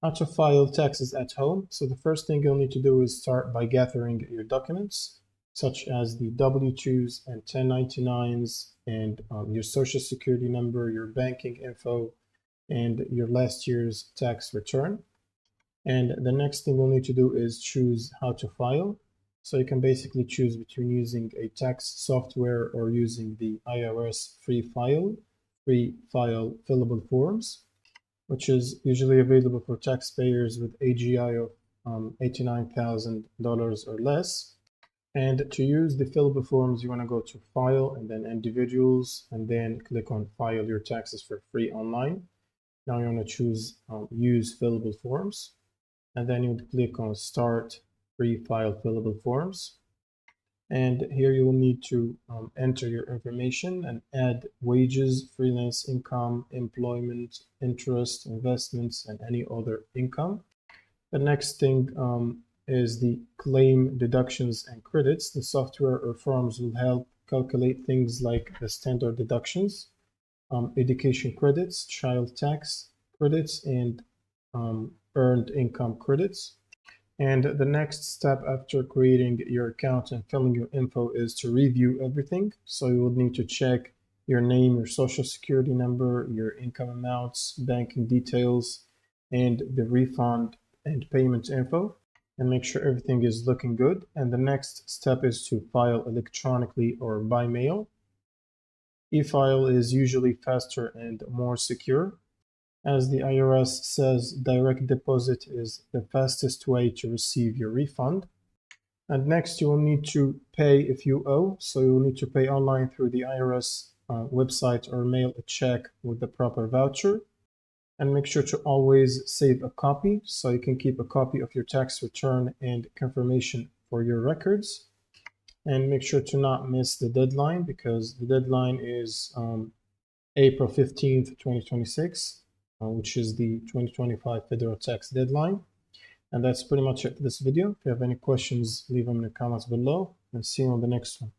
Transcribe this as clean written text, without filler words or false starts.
How to file taxes at home. So the first thing you'll need to do is start by gathering your documents, such as the W-2s and 1099s and your social security number, your banking info, and your last year's tax return. And the next thing we'll need to do is choose how to file. So you can basically choose between using a tax software or using the IRS free file fillable forms, which is usually available for taxpayers with AGI of $89,000 or less. And to use the fillable forms, you want to go to File and then Individuals, and then click on File Your Taxes for Free Online. Now you want to choose Use Fillable Forms, and then you would click on Start Free File Fillable Forms. And here you will need to enter your information and add wages, freelance income, employment, interest, investments, and any other income. The next thing is the claim deductions and credits. The software or forms will help calculate things like the standard deductions, education credits, child tax credits, and earned income credits. And the next step after creating your account and filling your info is to review everything. So you will need to check your name, your social security number, your income amounts, banking details, and the refund and payment info, and make sure everything is looking good. And the next step is to file electronically or by mail. E-file is usually faster and more secure. As the IRS says, direct deposit is the fastest way to receive your refund. And next, you will need to pay if you owe. So you will need to pay online through the IRS website or mail a check with the proper voucher. And make sure to always save a copy so you can keep a copy of your tax return and confirmation for your records. And make sure to not miss the deadline, because the deadline is April 15th, 2026. Which is the 2025 federal tax deadline. And that's pretty much it for this video. If you have any questions, leave them in the comments below, and see you on the next one.